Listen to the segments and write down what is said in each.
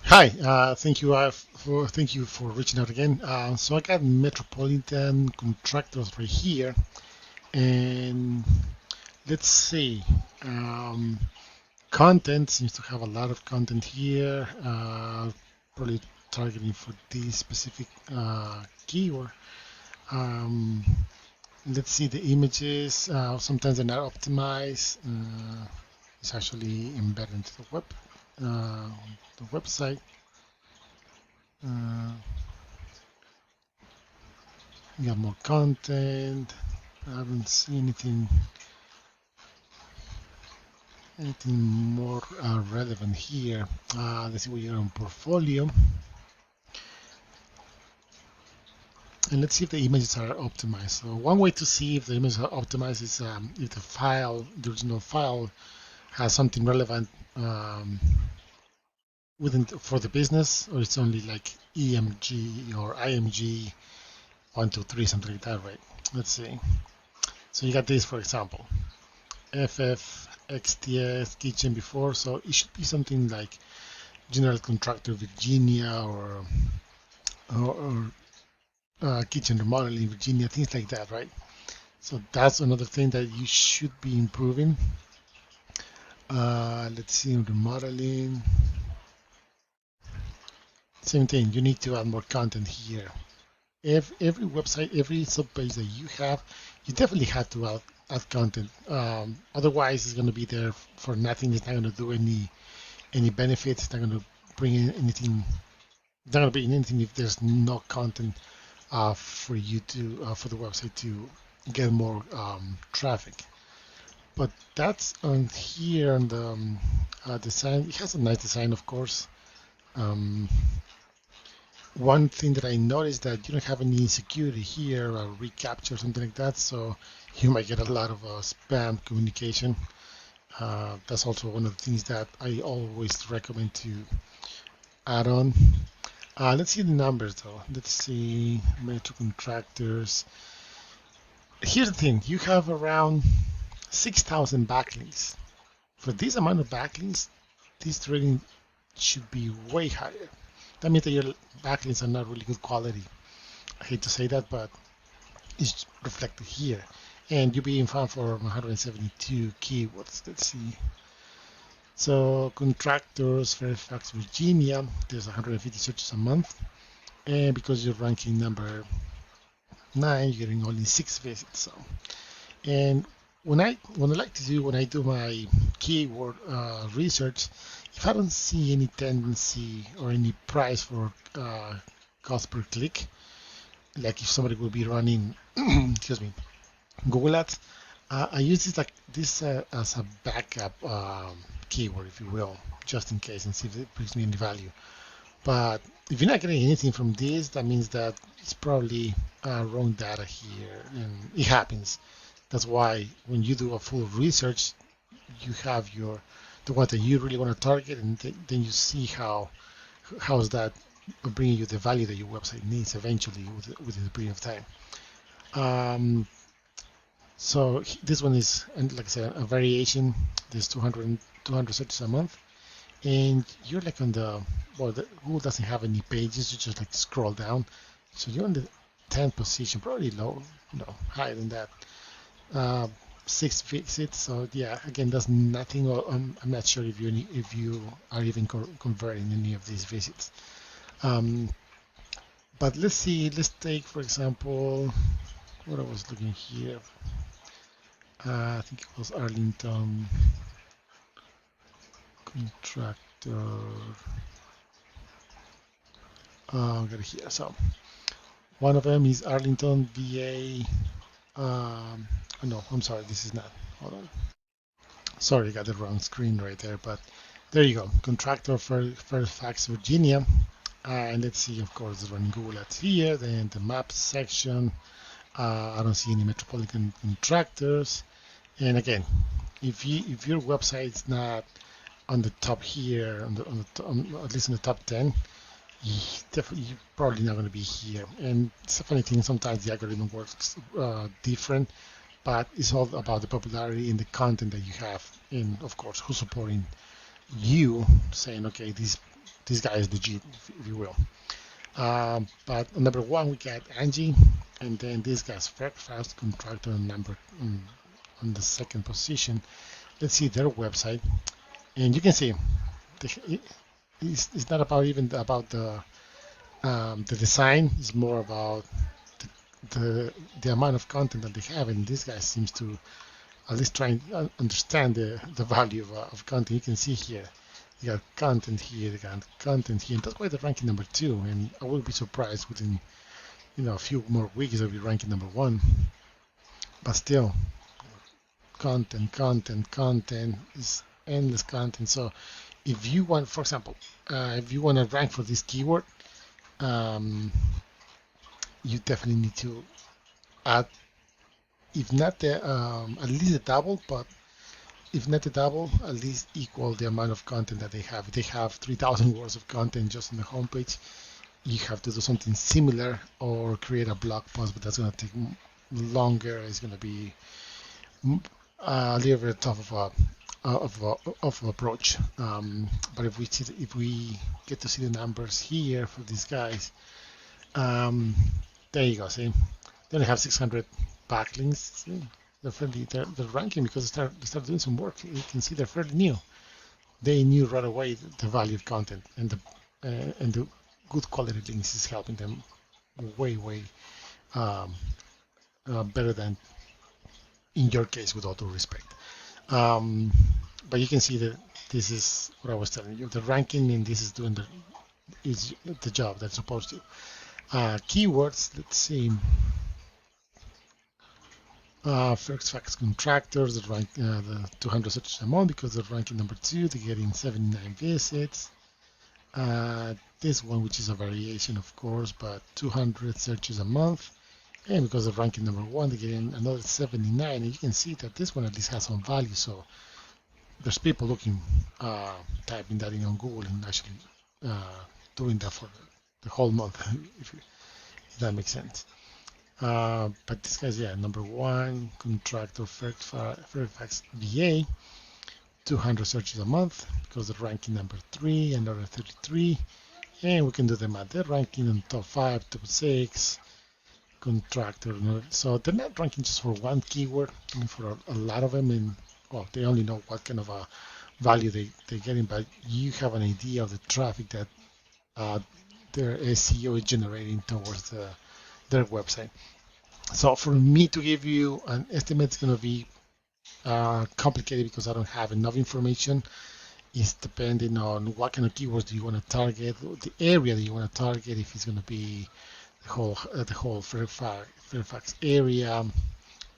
Hi, thank you for reaching out again. So I got Metropolitan Contractors right here, and let's see. Um, Content seems to have a lot of content here. Probably targeting for this specific keyword. Um, let's see the images. Sometimes they're not optimized. It's actually embedded into the website. Uh, we got more content. I haven't seen anything more relevant here. Let's see what you're on portfolio, and let's see if the images are optimized. So one way to see if the images are optimized is if the original file, has something relevant within for the business, or it's only like EMG or IMG 123, something like that, right? Let's see. So you got this, for example, FF XTS kitchen before, so it should be something like General Contractor Virginia or kitchen remodeling Virginia, things like that, right? So that's another thing that you should be improving. Let's see, remodeling. Same thing, you need to add more content here. Every website, every subpage that you have, you definitely have to add content. Otherwise, it's going to be there for nothing. It's not going to do any benefits. It's not going to bring in anything. It's not going to be anything if there's no content for you to for the website to get more traffic. But that's on here on the design. It has a nice design, of course. Um, One thing that I noticed that you don't have any security here or recapture or something like that, so you might get a lot of spam communication. That's also one of the things that I always recommend to add on. Let's see the numbers though. Let's see Metro Contractors. Here's the thing: you have around 6,000 backlinks. For this amount of backlinks, this rating should be way higher. That means that your backlinks are not really good quality. I hate to say that, but it's reflected here. And you're being found for 172 keywords. Let's see. So contractors, Fairfax, Virginia, there's 150 searches a month. And because you're ranking number 9, you're getting only 6 visits. So, and when I like to do when I do my keyword research, if I don't see any tendency or any price for cost per click, like if somebody will be running, excuse me, Google Ads, I use this as a backup keyword, if you will, just in case, and see if it brings me any value. But if you're not getting anything from this, that means that it's probably wrong data here, and it happens. That's why when you do a full research, you have the one that you really want to target, and then you see how's that bringing you the value that your website needs eventually within a period of time. So this one is, and like I said, a variation. There's 200 searches a month, and you're like on Google doesn't have any pages. You just like scroll down, so you're on the 10th position, probably low, no, higher than that. 6 visits. So yeah, again, that's nothing. I'm not sure if you are even converting any of these visits. But let's see. Let's take, for example, what I was looking here. I think it was Arlington Contractor. I got it here. So one of them is Arlington, VA. Oh no, I'm sorry. This is not. Hold on. Sorry, I got the wrong screen right there. But there you go. Contractor for Fairfax, Virginia. And let's see, of course, running Google Ads here. Then the maps section. I don't see any Metropolitan Contractors. And again, if your website's not on the top here, at least in the top 10, definitely you're probably not going to be here. And it's a funny thing. Sometimes the algorithm works different, but it's all about the popularity and the content that you have, and of course, who's supporting you, saying, okay, this guy is legit, if you will. But on number one, we got Angie, and then this guy's Fast Contractor on the second position. Let's see their website, and you can see it's not about even about the design. It's more about the amount of content that they have, and this guy seems to at least try and understand the value of content. You can see here, you got content here, you got content here, and that's why they're ranking number two. And I wouldn't be surprised within a few more weeks they'll be ranking number one. But still, content is endless content. So if you want, for example, if you want to rank for this keyword, um, you definitely need to add, if not at least the double, but if not the double, at least equal the amount of content that they have. If they have 3,000 words of content just on the homepage, you have to do something similar or create a blog post, but that's going to take longer. It's going to be a little bit tough of an approach. But if we get to see the numbers here for these guys, there you go. See, they only have 600 backlinks. See? They're ranking because they start doing some work. You can see they're fairly new. They knew right away the value of content, and the good quality links is helping them way um, better than in your case, with all due respect. Um, but you can see that this is what I was telling you. The ranking, and this is doing the job that's supposed to. Keywords. Let's see. First Facts Contractors, they rank the 200 searches a month because they're ranking number two. They're getting 79 visits. This one, which is a variation, of course, but 200 searches a month. And because they're ranking number one, they're getting another 79. And you can see that this one at least has some value. So there's people looking, typing that in on Google and actually doing that for the whole month, if that makes sense. But this guy's, yeah, number one, contractor Fairfax VA, 200 searches a month because they're ranking number three, another 33. And we can do the math. They're ranking on top five, top six, contractor. So they're not ranking just for one keyword, I mean, for a lot of them. And well, they only know what kind of a value they're getting, but you have an idea of the traffic that their SEO is generating towards their website. So for me to give you an estimate, it's going to be complicated because I don't have enough information. It's depending on what kind of keywords do you want to target, the area that you want to target, if it's going to be the whole Fairfax area,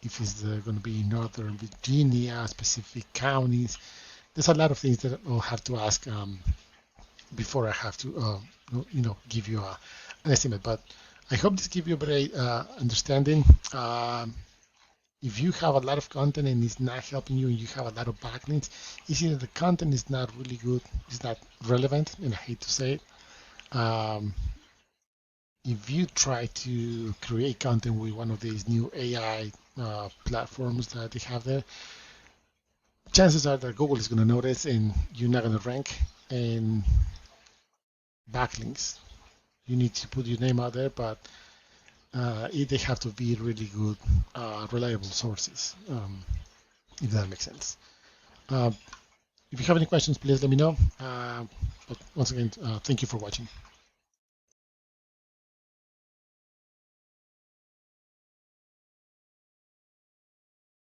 if it's going to be Northern Virginia, specific counties. There's a lot of things that I'll have to ask before I have to, give you an estimate. But I hope this gives you a better understanding. If you have a lot of content and it's not helping you, and you have a lot of backlinks, it's either the content is not really good, it's not relevant, and I hate to say it. If you try to create content with one of these new AI platforms that they have there, chances are that Google is going to notice and you're not going to rank. And backlinks, you need to put your name out there, but they have to be really good, reliable sources, if that makes sense. If you have any questions, please let me know. But once again, thank you for watching.